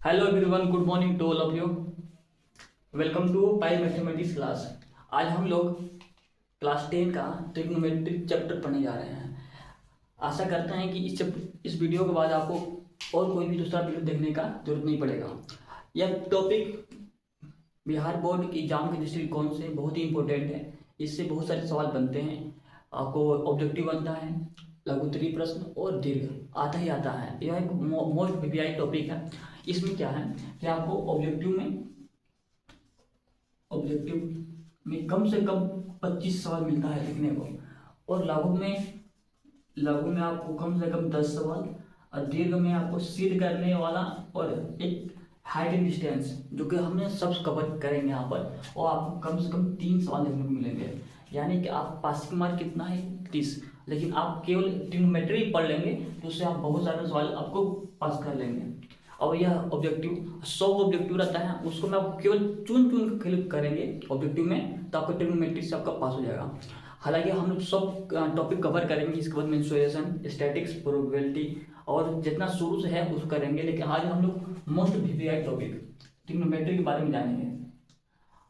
Hello everyone, good morning to all of you. Welcome to pi mathematics class. आज हम लोग class 10 का trigonometric chapter पढ़ने जा रहे हैं। आशा करते हैं कि इस वीडियो के बाद आपको और कोई भी दूसरा वीडियो देखने का जरूरत नहीं पड़ेगा। यह टॉपिक बिहार बोर्ड की एग्जाम के दृष्टिकोण से बहुत ही इंपॉर्टेंट है। इससे बहुत सारे सवाल बनते हैं। आपको ऑब्जेक्टिव बनता है, लघुत्तरीय प्रश्न और दीर्घ आता ही आता है। यह एक मोस्ट वीवीआई टॉपिक है। इसमें क्या है कि आपको ऑब्जेक्टिव में कम से कम 25 सवाल मिलता है लिखने को, और लघु में आपको कम से कम 10 सवाल, और दीर्घ में आपको सिद्ध करने वाला और एक हाइट एंड डिस्टेंस जो कि हमने सब कवर करेंगे यहाँ पर, और आपको कम से कम 3 सवाल देखने को मिलेंगे। यानी कि आप पासिंग मार्क कितना है 30, लेकिन आप केवल ट्रिग्नोमेट्री पढ़ लेंगे तो उससे आप बहुत सारे सवाल आपको पास कर लेंगे। और यह ऑब्जेक्टिव 100 ऑब्जेक्टिव रहता है, उसको मैं आपको केवल चुन चुन क्लिक करेंगे ऑब्जेक्टिव में, तो आपको ट्रिग्नोमेट्री से आपका पास हो जाएगा। हालांकि हम लोग सब टॉपिक कवर करेंगे, इसके बाद मेंसुरेशन, स्टैटिक्स, प्रोबेबिलिटी और जितना शुरू से है उसको करेंगे। लेकिन आज हम लोग मोस्ट वीवीआई टॉपिक ट्रिग्नोमेट्री के बारे में जानेंगे।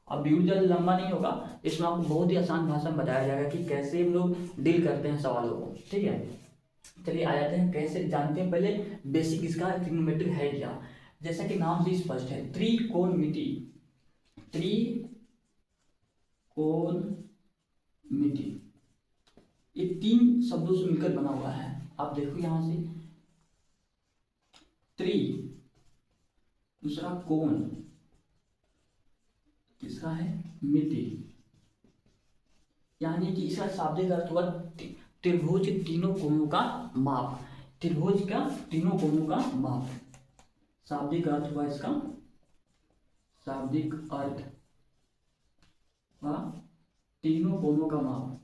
अब वीडियो ज़्यादा लंबा नहीं होगा, इसमें आपको बहुत ही आसान भाषा में बताया जाएगा कि कैसे हम लोग डील करते हैं सवालों को। ठीक है, चलिए आ जाते हैं, कैसे जानते हैं पहले बेसिक इसका ट्रिग्नोमेट्री है क्या। जैसा कि नाम से स्पष्ट है, त्रिकोणमिति। त्रिकोणमिति ये 3 शब्दों से मिलकर बना हुआ है। आप देखो यहां से, त्रि, दूसरा कोण, तीसरा है मिति। यानी कि इसका शाब्दिक अर्थ हुआ त्रिभुज के तीनों कोणों का माप। त्रिभुज का तीनों कोणों का माप, शाब्दिक अर्थ हुआ इसका, शाब्दिक अर्थ हुआ तीनों कोणों का माप।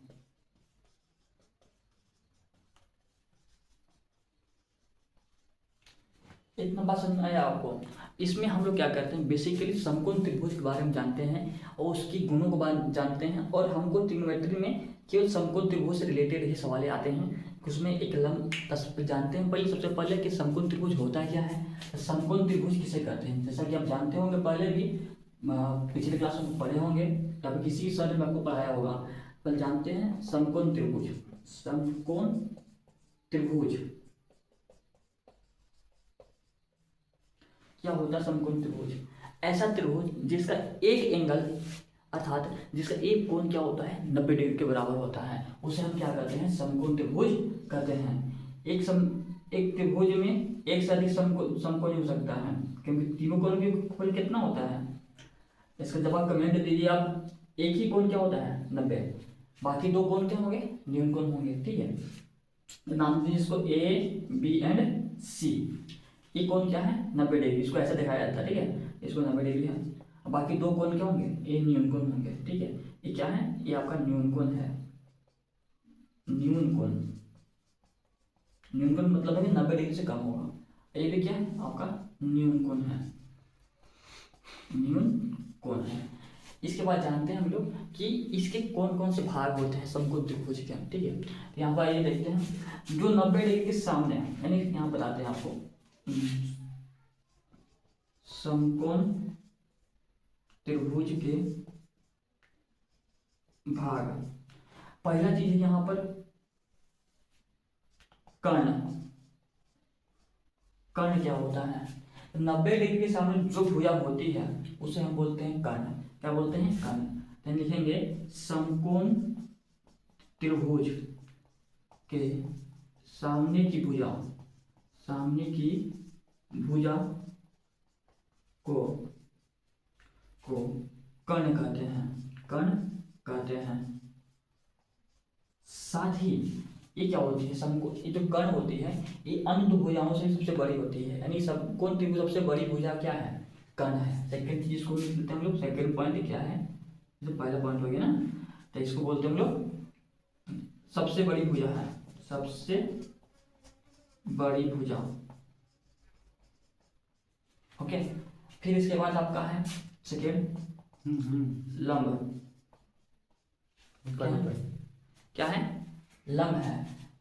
इतना बात समझ में आया आपको। इसमें हम लोग क्या करते हैं, बेसिकली समकोण त्रिभुज के बारे में जानते हैं और उसकी गुणों के बारे में जानते हैं। और हमको ट्रिग्नोमेट्री में केवल समकोण त्रिभुज से रिलेटेड ही सवाल आते हैं। उसमें एक लंब जानते हैं पहले, सबसे पहले कि समकोण त्रिभुज होता क्या है। समकोण त्रिभुज किसे कहते हैं, जैसा कि आप जानते होंगे, पहले भी पिछले क्लास में पढ़े होंगे, तब किसी सर ने आपको पढ़ाया होगा। पर जानते हैं समकोण त्रिभुज। समकोण त्रिभुज क्या होता है। समकोण त्रिभुज ऐसा त्रिभुज जिसका एक एंगल अर्थात जिसका एक कोण क्या होता है 90 डिग्री के बराबर होता है, उसे हम क्या कहते हैं, समकोण त्रिभुज कहते हैं। एक त्रिभुज में एक से अधिक समकोण हो सकता है, क्योंकि तीनों कोण के कुल कितना होता है। इसका जवाब कमेंट दीजिए आप। एक ही कोण क्या होता है 90, बाकी 2 कोण क्या होंगे, न्यून कोण होंगे। ठीक है, नाम दीजिए इसको ए बी एंड सी। ये कोण क्या है 90 डिग्री, इसको ऐसा दिखाया जाता है। ठीक है, इसको 90 डिग्री है, बाकी 2 कोण क्या होंगे, ये न्यून कोण होंगे। ठीक है, ये क्या है, ये आपका न्यून कोण है। न्यून कोण, न्यून कोण मतलब है कि 90 डिग्री से कम होगा। ये भी क्या है आपका न्यून कोण है, न्यून कोण है। इसके बाद जानते हैं हम लोग कि इसके कौन कौन से भाग होते हैं समकोण त्रिभुज के। ठीक है, तो यहाँ पर ये देखते हैं जो 90 डिग्री के सामने है, यानी यहाँ बताते हैं आपको समकोण त्रिभुज के भाग। पहला चीज है यहां पर कर्ण। कर्ण क्या होता है, 90 डिग्री के सामने जो भुजा होती है उसे हम बोलते हैं कर्ण। क्या बोलते हैं, कर्ण। तो लिखेंगे समकोण त्रिभुज के सामने की भुजा, सामने की भुजा को कर्ण कहते हैं, कर्ण कहते हैं। साथ ही ये क्या होती है, समकोण, ये जो कर्ण होती है ये अन्य 2 भुजाओं से सबसे बड़ी होती है। यानी समकोण त्रिभुज सबसे बड़ी भुजा क्या है, कर्ण है। सेकंड चीज इसको लिखते हैं हम लोग, सेकंड पॉइंट क्या है, जो पहला पॉइंट हो गया ना, तो इसको बोलते हैं हम लोग सबसे बड़ी भुजा है, सबसे बड़ी भुजा। ओके, फिर इसके बाद आपका है सेकेंड लंब। क्या है, लंब है।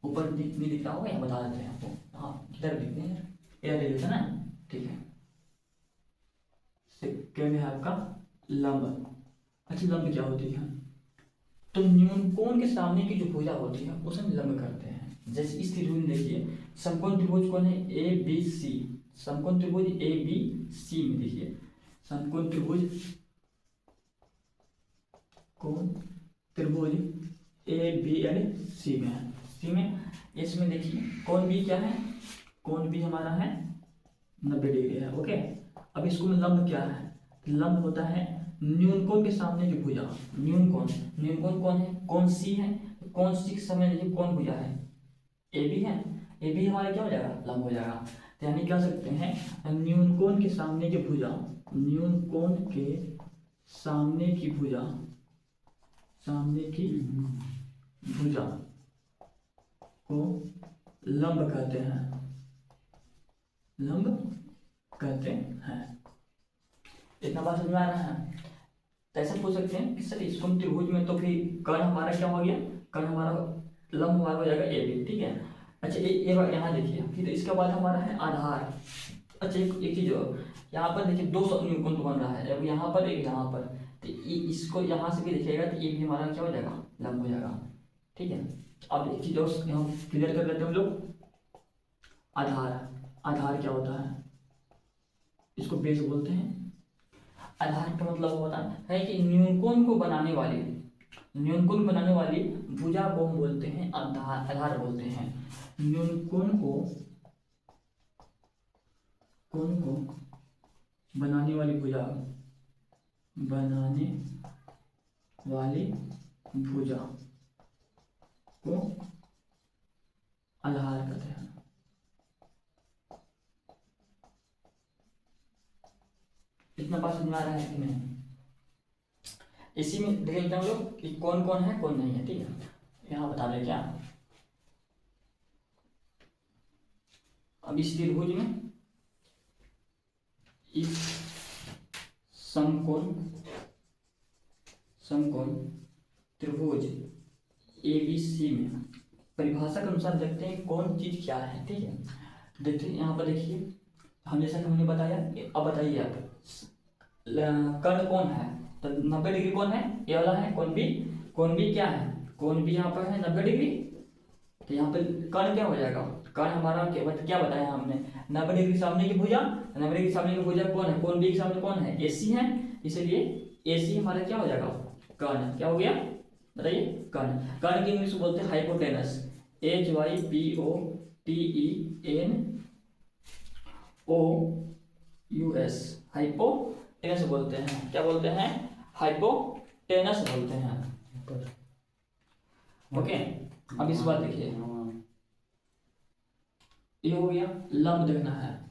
ऊपर नहीं दिख रहा होगा, यहाँ बता देते हैं आपको। हाँ, किधर दिखते हैं, इधर दिखते हैं ना। ठीक है, लंब। अच्छा, लंब क्या होती है? तो न्यून कोण के सामने की जो भुजा होती है उसे हम लंब करते हैं। जैसे इस त्रिभुज में देखिए, समकोण त्रिभुज कौन है? A B C. समकोण त्रिभुज ए बी सी में देखिए, समकोण त्रिभुज कोण त्रिभुज ए बी एंड सी में है। सी में, इसमें देखिए कोण बी क्या है? कोण बी हमारा है 90 डिग्री है। ओके, अब इसको में लंब क्या है? लंब होता है न्यून कोण के सामने की भुजा। न्यून कोण कौन है? कोण सी है। कोण सी के सामने देखिए कौन भुजा है? ए बी है। ए बी हमारा क्या हो जाएगा? लंब हो जाएगा। तो यानी क्या सकते हैं, न्यून कोण के सामने की भुजा, न्यून कोण के सामने की भुजा, सामने की भुजा को लंब कहते हैं, लंब कहते हैं। इतना बात समझ में आ रहा है? तो ऐसा पूछ सकते हैं कि सर इसको त्रिभुज में तो फिर कर्ण हमारा क्या हो गया? कर्ण हमारा लंब हमारा हो जाएगा ए बी। ठीक है। अच्छा, ये बात यहाँ देखिए, फिर इसके बाद हमारा है आधार। अच्छा, एक चीज और, यहाँ पर देखिए दो न्यूनकोण तो बन रहा है, अब यहाँ पर एक यहाँ पर, तो इसको यहाँ से भी देखिएगा तो ये भी हमारा क्या हो जाएगा? लंब हो जाएगा। ठीक है। अब एक चीज और यहाँ क्लियर कर लेते हैं हम लोग। आधार, आधार क्या होता है? इसको बेस बोलते हैं। आधार का मतलब होता है कि न्यूनकोण को बनाने वाली, न्यूनकोण बनाने वाली भुजा को हम बोलते हैं आधार, आधार बोलते हैं। न्यूनकोण को, कोण को बनाने वाली भुजा, बनाने वाली भुजा को आधार कहते हैं। इतना बात समझ में आ रहा है कि नहीं? इसी में देख लेते हैं हम लोग कि कौन कौन है कौन नहीं है। ठीक है, यहाँ बता दें क्या। अब इस त्रिभुज में, इस समकोण, समकोण त्रिभुज ए बी सी में परिभाषा के अनुसार देखते हैं कौन चीज क्या है। ठीक है, देखते हैं यहाँ पर देखिए, हम जैसा कि हमने बताया। अब बताइए आप, कर्ण कौन है? तो 90 डिग्री कौन है? ये वाला है कोण बी। कोण बी क्या है? कोण बी यहाँ पर है 90 डिग्री। तो यहाँ पर कर्ण क्या हो जाएगा? कर्ण हमारा क्या बताया हमने? 90 डिग्री सामने की भुजा। 90 डिग्री सामने की भुजा कौन है? कोण बी के सामने कौन है? ए सी है। इसलिए ए सी हमारा क्या हो जाएगा? कर्ण। क्या हो गया बताइए? कर्ण। कर्ण की इंग्लिश बोलते हैं हाइपोटेनस। HYPOTENOUS, हाइपोटेनस बोलते हैं। क्या बोलते हैं? हाइपोटेनस बोलते हैं। ओके, अब इस बात देखिए, ये हो गया लंब देखना है।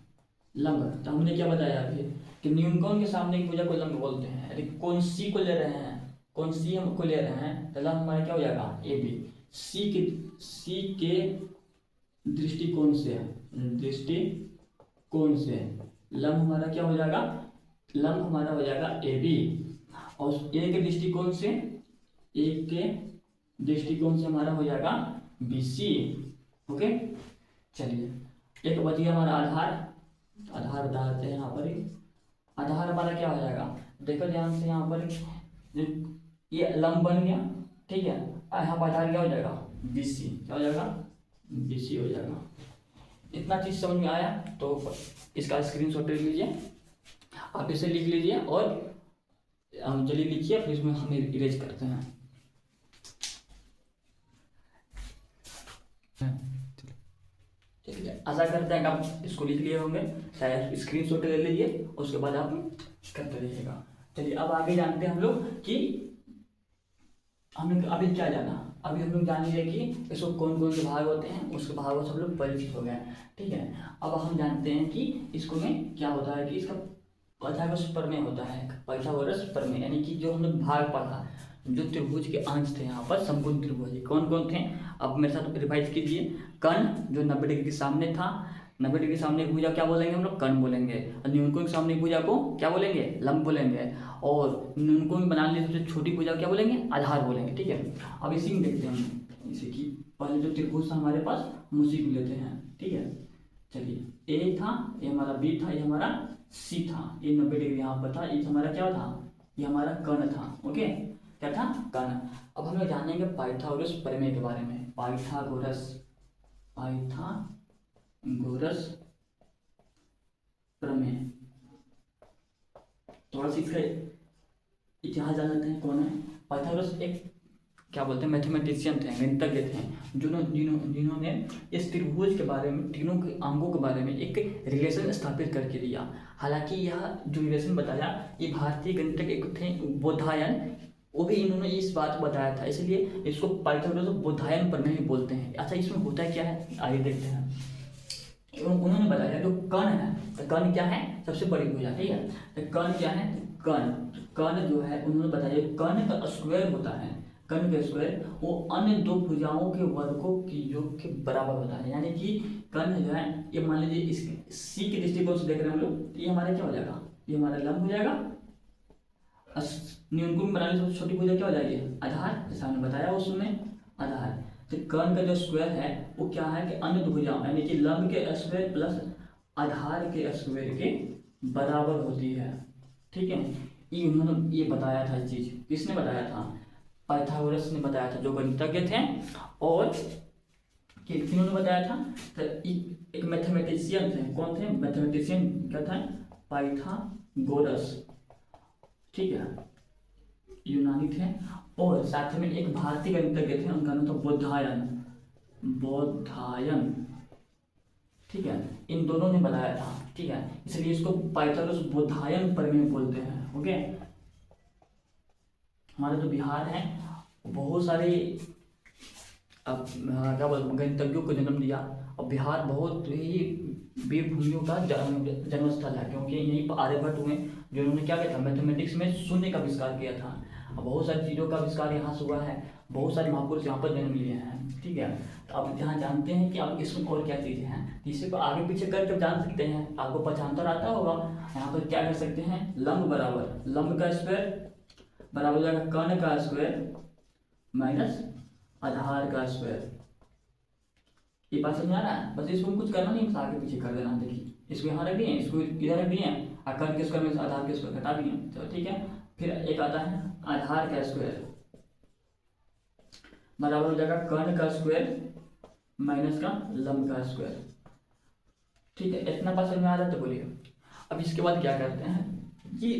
लंब तो हमने क्या बताया अभी कि न्यूनकोण के सामने की भुजा को लंब बोलते हैं। यदि कोण सी को ले रहे हैं, कोण सी हमको ले रहे हैं, तो लंब हमारा क्या हो जाएगा? ए बी। सी के दृष्टिकोण से, दृष्टिकोण से लंब हमारा क्या हो जाएगा? लंब हमारा हो जाएगा ए बी। और ए के दृष्टिकोण से, ए के दृष्टिकोण से हमारा हो जाएगा बी सी। ओके, चलिए एक बच गया हमारा आधार। आधार बताते हैं यहाँ पर ही। आधार हमारा क्या हो जाएगा? देखो ध्यान से, यहाँ पर ये लंब बन गया। ठीक है, यहाँ पर आधार क्या हो जाएगा? B C. क्या हो जाएगा? बी सी हो जाएगा। इतना चीज समझ में आया तो इसका स्क्रीनशॉट ले लीजिए, आप इसे लिख लीजिए और चलिए लिखिए, फिर इसमें हम इरेज करते हैं। ठीक है, आशा करते हैं कि आप इसको लिख लिए होंगे। शायद स्क्रीनशॉट ले लीजिए, उसके बाद आप करते रहिएगा। चलिए अब आगे जानते हैं हम लोग कि हमने अभी क्या जाना। अभी हम लोग जान लिए कि इसको कौन कौन से भाग होते हैं, उसके भागों से हम लोग परिचित हो गए। ठीक है, अब हम जानते हैं कि इसको में क्या होता है कि इसका पाइथागोरस प्रमेय होता है। पाइथागोरस प्रमेय यानी कि जो हम लोग भाग पढ़ा, जो त्रिभुज के अंश थे यहाँ पर समकोण त्रिभुज कौन कौन थे, अब मेरे साथ रिवाइज कीजिए। कर्ण जो 90 डिग्री के सामने था, 90 डिग्री सामने की भुजा क्या बोलेंगे हम लोग? कर्ण बोलेंगे। और न्यूनकोण के सामने की भुजा को क्या बोलेंगे? लंब बोलेंगे। और न्यूनकोण बनाने लिए सबसे छोटी भुजा क्या बोलेंगे? आधार बोलेंगे। ठीक है, अब इसी में देखते हैं, इसे कि पहले जो त्रिभुज था हमारे पास हम उसी को लेते हैं। ठीक है, चलिए ए था, ये हमारा बी था, ये हमारा सी था, ये 90 डिग्री यहाँ पर था, ये हमारा क्या था? ये हमारा कर्ण था। ओके, क्या था? कर्ण। अब हम लोग जानेंगे पाइथागोरस प्रमेय के बारे में। पाइथागोरस प्रमेय। थोड़ा सा इसका इतिहास जान लेते हैं। कौन है पाइथागोरस? एक क्या बोलते हैं, मैथमेटिशियन थे, गणितज्ञ थे, जिन्होंने इस त्रिभुज के बारे में, तीनों के अंगों के बारे में एक रिलेशन स्थापित करके दिया। हालांकि यह जो रिलेशन बताया, ये भारतीय गणितज्ञ एक थे बोधायन, वो भी इन्होंने इस बात को बताया था, इसलिए इसको पाइथागोरस बोधायन प्रमेय भी बोलते हैं। अच्छा, इसमें होता है क्या है, आइए देखते हैं। उन्होंने बताया जो कर्ण है, तो कर्ण क्या है? सबसे बड़ी भुजा, ठीक है। तो कर्ण क्या है? कर्ण जो है, उन्होंने बताया कर्ण का स्क्वायर होता है। कर्ण का स्क्वायर वो अन्य दो भुजाओं के वर्गों की योग के बराबर होता है। यानी कि कर्ण जो है, ये मान लीजिए इस सी के दृष्टिकोण से देख रहे हैं हम लोग, ये हमारा क्या हो जाएगा? ये हमारा लंब हो जाएगा। न्यूनतम बना लीजिए, छोटी भुजा क्या हो जाएगी? आधार, जैसा हमने बताया उसमें आधार। तो कर्ण का जो स्क्वायर है वो क्या है कि अन्य दो भुजाओं यानी कि लंब के स्क्वायर प्लस आधार के स्क्वायर के बराबर होती है। ठीक है, ये उन्होंने ये बताया था। चीज किसने बताया था? पाइथागोरस ने बताया था, जो गणितज्ञ थे। और किन्होंने बताया था? तो एक मैथमेटिशियन थे। कौन थे? मैथमेटिशियन क्या था? पाइथागोरस, ठीक है, यूनानी थे। और साथ में एक भारतीय गणितज्ञ थे, उनका नाम था बोधायन, ठीक है। इन दोनों ने बताया था, ठीक है, इसलिए इसको पाइथागोरस बोधायन प्रमेय बोलते हैं। ओके, हमारा जो बिहार है बहुत सारे क्या बोलते हैं गणितज्ञों को जन्म दिया। और बिहार बहुत ही वीर भूमियों का जन्म स्थल है, क्योंकि यहीं पर आर्यभट्ट हुए, जिन्होंने क्या किया था? मैथमेटिक्स में शून्य का आविष्कार किया था। और बहुत सारी चीज़ों का आविष्कार यहाँ से हुआ है। बहुत सारे महापुरुष यहाँ पर जन्म लिए हैं, ठीक है। तो आप यहाँ जानते हैं कि आप इसमें और क्या चीज़ें हैं, इसी को आगे पीछे करके जान सकते हैं। आपको पहचानता रहता होगा। यहाँ पर क्या कर सकते हैं? लंब बराबर लंब का स्क्वायर बराबर हो जाएगा कर्ण का स्क्वायर माइनस आधार का स्क्वायर। ये बात समझ आ रहा है? बस इसको कुछ करना नहीं, बस आगे पीछे कर देना। देखिए, इसको यहाँ रख दिए, इसको इधर रख दिए, और कर्ण के स्क्वायर में आधार के स्क्वायर घटा दिए, तो ठीक है। फिर एक आता है आधार का स्क्वायर बराबर हो जाएगा कर्ण का स्क्वायर माइनस का लंब का स्क्वायर, ठीक है। इतना बात समझ में आ रहा है? तो बोलिए। अब इसके बाद क्या करते हैं कि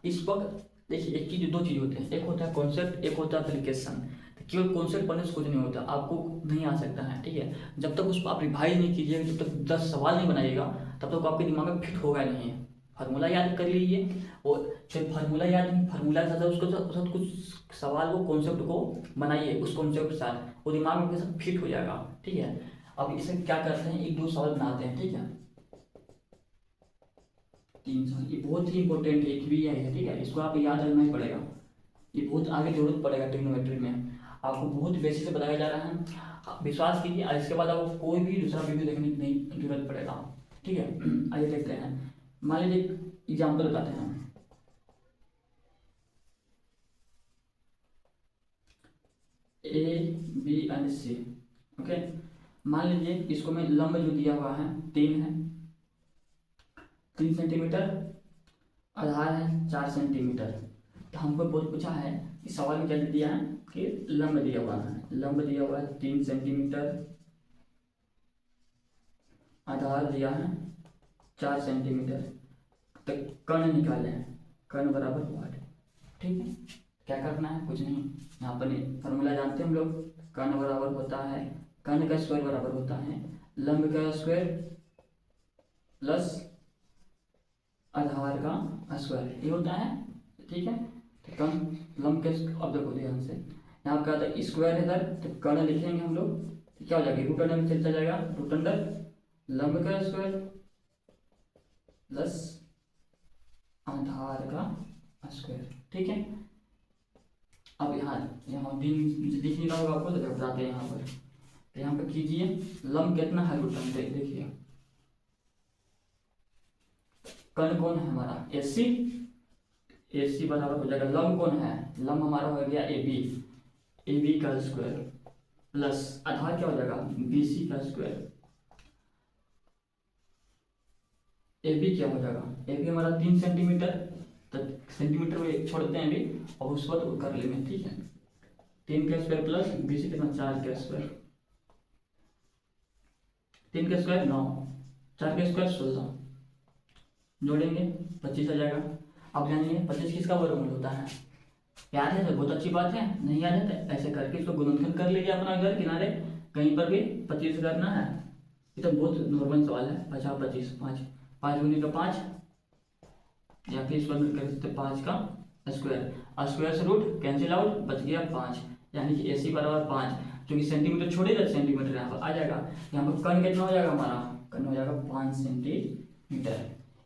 इस वक्त देखिए, एक चीज, दो चीज होते हैं, एक होता है कॉन्सेप्ट, एक होता है एप्लीकेशन। केवल कॉन्सेप्ट पढ़ने से कुछ नहीं होता, आपको नहीं आ सकता है, ठीक है। जब तक उसको आप रिवाइज नहीं कीजिएगा, जब तक 10 सवाल नहीं बनाइएगा, तब तक आपके दिमाग में फिट होगा नहीं। फार्मूला याद कर लीजिए, और फिर फार्मूला याद नहीं, फार्मूला के साथ उसको साथ कुछ सवाल को, कॉन्सेप्ट को बनाइए, उस कॉन्सेप्ट के साथ वो दिमाग में साथ फिट हो जाएगा, ठीक है। अब इसे क्या करते हैं, एक दो सवाल बनाते हैं, ठीक है। 3 सवाल, ये बहुत ही इंपॉर्टेंट है, एक भी है, ठीक है। इसको आप याद रखना ही पड़ेगा, ये बहुत आगे जरूरत पड़ेगा ट्रिग्नोमेट्री में। आपको बहुत बेसिक से बताया जा रहा है, आप विश्वास कीजिए। और इसके बाद आपको कोई भी दूसरा वीडियो देखने की नहीं जरूरत पड़ेगा, ठीक है। आइए देखते हैं। मान लीजिए एग्जाम्पल बताते हैं। A B and C, okay. मान लीजिए इसको मैं लंब जो दिया हुआ है 3 है, 3 सेंटीमीटर, आधार है 4 सेंटीमीटर। तो हमको बहुत पूछा है कि सवाल में क्या दिया है कि लंब दिया हुआ है, लंब दिया हुआ है 3 सेंटीमीटर, आधार दिया है 4 सेंटीमीटर। तो कर्ण निकाले हैं, कर्ण बराबर वाट, ठीक है। क्या करना है? कुछ नहीं, यहाँ पर फॉर्मूला जानते हैं हम लोग। कर्ण बराबर होता है, कर्ण का स्क्वायर बराबर होता है लंब का स्क्वायर प्लस आधार का स्क्वायर, ये होता है, ठीक है। तो कर्ण लंब के, अब देखो ध्यान से, यहाँ क्या होता है स्क्वायर इधर, तो कर्ण लिखेंगे हम लोग, तो क्या हो जाएगा? रूट अंडर में चलता जाएगा, रूट अंडर लंब का स्क्वायर प्लस आधार का स्क्वायर, ठीक है। अब यहाँ यहाँ भी दिख नहीं रहा होगा आपको, तो बताते हैं यहाँ पर। तो यहाँ पर कीजिए, लंब कितना है? रूट अंडर, देखिए कर्ण कौन है हमारा? AC, AC बराबर हो जाएगा लंब कौन है? लंब हमारा हो गया AB, AB का स्क्वायर प्लस आधार क्या हो जाएगा? BC का स्क्वायर। AB क्या हो जाएगा? AB हमारा 3 सेंटीमीटर, तो सेंटीमीटर में छोड़ते हैं अभी और उस पर कर लेंगे, ठीक है। 3 का स्क्वायर प्लस बीस कितना 4 का स्क्वायर, 3 का स्क्वायर 9, 4 का स्क्वायर 16, जोड़ेंगे 25 आ जाएगा। अब जानिए 25 किसका वर्गमूल होता है, याद है तो बहुत अच्छी बात है, नहीं याद है तो ऐसे करके इसको गुणनखंड कर लीजिए अपना इधर किनारे कहीं पर भी 25 करना है। ये तो बहुत नॉर्मल सवाल है। 50 25 5 5 गुनी का 5 या फिर इसको कर सकते 5 का स्क्वायर, स्क्वायर से रूट कैंसिल आउट बच गया 5, यानी कि AC बराबर 5, जो कि सेंटीमीटर छोड़ेगा सेंटीमीटर यहाँ पर आ जाएगा। यहाँ पर कर्ण कितना हो जाएगा हमारा, कर्ण हो जाएगा 5 सेंटीमीटर।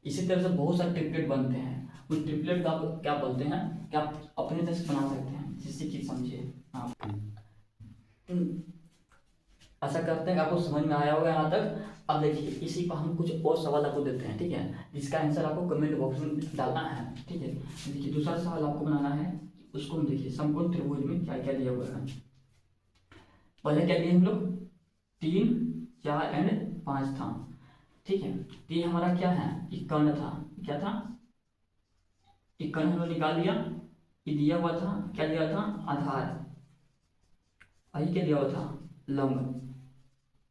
इसी तरह से बहुत सारे ट्रिपलेट बनते हैं, उस ट्रिपलेट का आप क्या बोलते हैं कि आप अपने तरह से बना सकते हैं, जिससे कि समझिए आप। आशा करते हैं कि आपको समझ में आया होगा यहाँ तक। अब देखिए इसी पर हम कुछ और सवाल आपको देते हैं, ठीक है, जिसका आंसर आपको कमेंट बॉक्स में डालना है, ठीक है। देखिए दूसरा सवाल आपको बनाना है, उसको हम देखिए समकोण त्रिभुज में क्या क्या दिया हुआ है। पहले क्या दिए हम लोग 3 4 एंड 5 था, ठीक है। तो ये हमारा क्या है, एक कर्ण था, क्या था, एक कर्ण हम लोग निकाल दिया। ये दिया हुआ था, क्या दिया था, आधार, और क्या दिया हुआ था, लंब,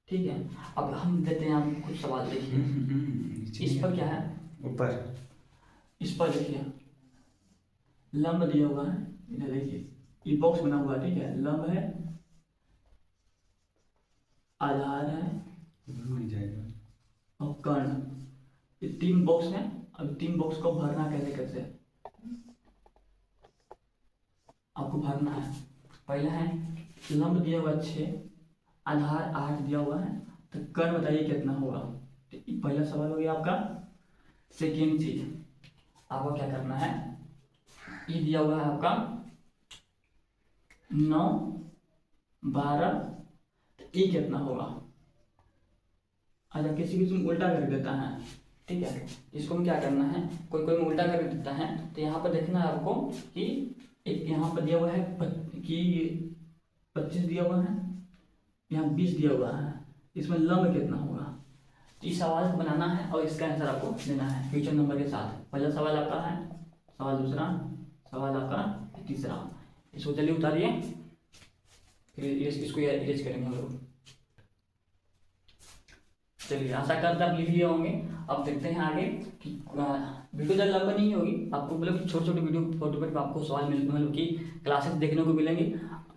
ठीक है। अब हम देते हैं आपको कुछ सवाल, देखिए इस पर क्या है, ऊपर इस पर देखिए लंब दिया हुआ है, इधर देखिए ये बॉक्स बना हुआ है, ठीक है, लंब है, आधार है और कर्ण, ये 3 बॉक्स है। अब 3 बॉक्स को भरना कैसे कैसे आपको भरना है। पहला है लंब दिया हुआ 6, आधार 8 दिया हुआ है, तो कर्ण बताइए कितना होगा। तो ये पहला सवाल हो गया आपका। सेकेंड चीज आपको क्या करना है, ये दिया हुआ है आपका 9 12, तो ये कितना होगा। अच्छा किसी किसी में उल्टा कर देता है, ठीक है, इसको हम क्या करना है, कोई कोई में उल्टा कर देता है। तो यहाँ पर देखना है आपको कि एक यहाँ पर दिया हुआ है कि 25 दिया हुआ है, यहाँ 20 दिया हुआ है, इसमें लंब कितना होगा। तो इस सवाल को बनाना है और इसका आंसर आपको देना है फ्यूचर नंबर के साथ। पहला सवाल आपका है, सवाल दूसरा, सवाल आपका तीसरा। इसको जल्दी उतारिए, फिर इसको इरेज करेंगे हम लोग। चलिए आशा करते हैं आप लिख लिए होंगे। अब देखते हैं आगे कि वीडियो ज़्यादा लंबा नहीं होगी, आपको मतलब कि छोटे छोटे वीडियो फोटो पर आपको सवाल मतलब कि क्लासेस देखने को मिलेंगे,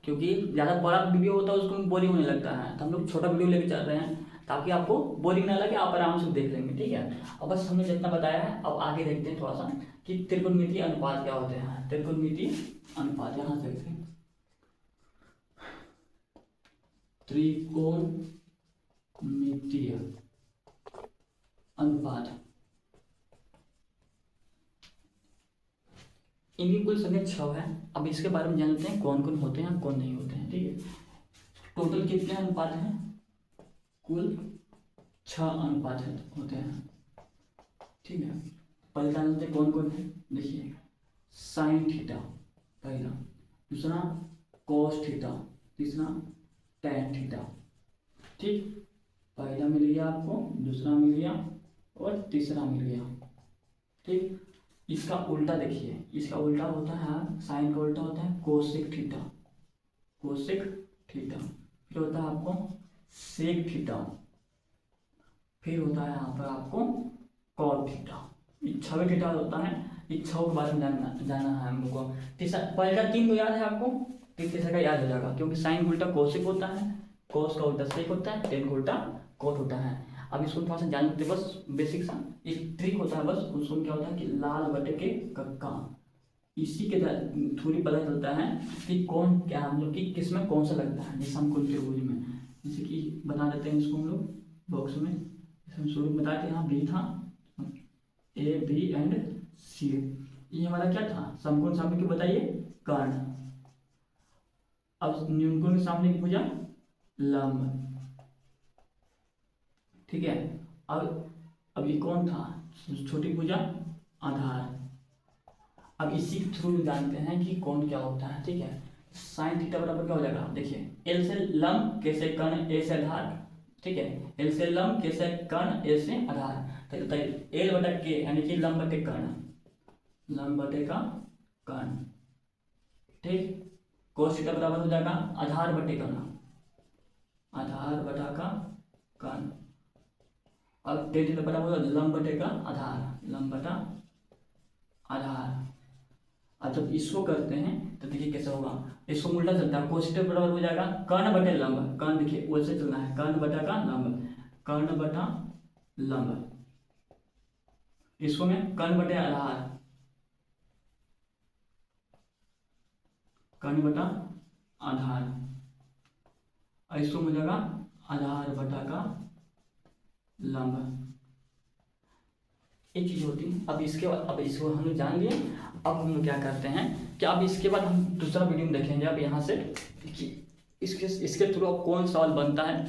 क्योंकि ज़्यादा बड़ा वीडियो होता है उसको बोरिंग होने लगता है। तो हम लोग छोटा वीडियो लेके चल रहे हैं ताकि आपको बोरिंग ना लगे, आप आराम से देख लेंगे, ठीक है। अब बस हमने जितना बताया है, अब आगे देखते हैं थोड़ा सा कि त्रिकोणमितीय अनुपात क्या होते हैं। त्रिकोणमितीय अनुपात यहाँ से देखते हैं, त्रिकोणमितीय अनुपात, इनकी कुल संख्या 6 है। अब इसके बारे में जानते हैं कौन कौन होते हैं कौन नहीं होते हैं, ठीक है। टोटल कितने अनुपात हैं, कुल 6 अनुपात होते हैं, ठीक है। पहले जानते हैं कौन कौन है, देखिए साइन थीटा पहला, दूसरा कोस थीटा, तीसरा टैन थीटा, ठीक। पहला मिल गया आपको, दूसरा मिल गया और तीसरा मिल गया, ठीक। इसका उल्टा देखिए, इसका उल्टा होता है, साइन का उल्टा होता है कोसेक थीटा, कोसेक थीटा, फिर होता है आपको सेक थीटा, फिर होता है यहाँ पर आपको कॉट थीटा। ये 6 थीटा होता है, ये 6 के बारे में जानना है हम लोग को। तीसरा पहला 3 को याद है आपको, तीसरा का याद हो जाएगा, क्योंकि साइन का उल्टा कोसेक होता है, कोस का उल्टा सेक होता है, टेन का उल्टा कॉट होता है। अब इसको थोड़ा सा जान लेते बस बेसिक सा, एक ट्रिक होता है बस, उसको क्या होता है कि लाल बटे के कक्का, इसी के थोड़ी पता चलता है कि कौन क्या हम लोग की किस में कौन सा लगता है। जैसे हम कोई त्रिभुज में, जैसे कि बता देते हैं इसको हम लोग बॉक्स में, जैसे हम शुरू में बताते हैं, यहाँ बी था, ए बी एंड सी, ये हमारा क्या था, समकोण सामने की बताइए कर्ण। अब न्यूनकोण के सामने की भुजा लंब, ठीक है। अब ये कौन था, छोटी भुजा आधार। अब इसी के थ्रू जानते हैं कि कौन क्या होता है, ठीक है। साइन थीटा बराबर क्या हो जाएगा, देखिए एल से लंब, के से कर्ण, ए से आधार, ठीक है। एल से लंब, के से कर्ण, ए से आधार, तो एल बटा के यानी कि लंब बटे कर्ण, लंब बटे का कर्ण, ठीक। cos थीटा बराबर हो जाएगा आधार बटे कर्ण, आधार बटा का कर्ण, और tan थीटा बराबर होगा लंब बटे का आधार, लंब बटा आधार। अब जब इसको करते हैं तो देखिए कैसे होगा, इसको उल्टा चलता है, cos थीटा बराबर हो जाएगा कर्ण बटे लंब, कर्ण देखिए वैसे चलना है, कर्ण बटा का लंब, कर्ण बटा लंब, इसको में कर्ण बटे आधार, कर्ण बटा आधार, और इसको हो जाएगा आधार बटा का लंब। एक चीज होती है। अब इसके बाद, अब इसको हम लोग जान लिए। अब हम लोग क्या करते हैं कि अब इसके बाद हम दूसरा वीडियो में देखेंगे। अब यहाँ से कि इसके थ्रू अब कौन सवाल बनता है,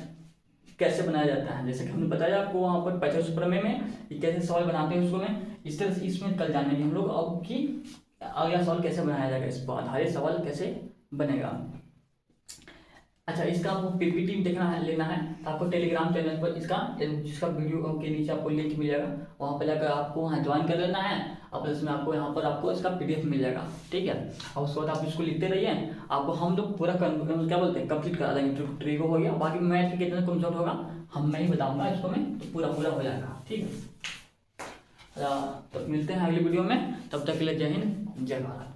कैसे बनाया जाता है। जैसे कि हमने बताया आपको वहाँ पर पैचर्स प्रमेय में कि कैसे सवाल बनाते हैं उसको में, इस तरह से इसमें कल जानेंगे हम लोग अब कि अगला सवाल कैसे बनाया जाएगा, इस पर आधारित सवाल कैसे बनेगा। अच्छा, इसका आपको पीपीटी देखना है, लेना है तो आपको टेलीग्राम चैनल पर इसका जिसका वीडियो के नीचे आपको लिंक मिल जाएगा, वहाँ पर जाकर आपको वहाँ ज्वाइन कर लेना है। और प्लस में आपको यहाँ पर आपको इसका पीडीएफ मिल जाएगा, ठीक है। और उसके बाद आप इसको लिखते रहिए, आपको हम लोग पूरा क्या बोलते हैं कंप्लीट करा देंगे। ट्रिको हो गया, बाकी मैथ के कितना कमजोर होगा हम मैं ही बताऊँगा इसको में, तो पूरा हो जाएगा, ठीक है। तो मिलते हैं अगली वीडियो में, तब तक के लिए जय हिंद जय भारत।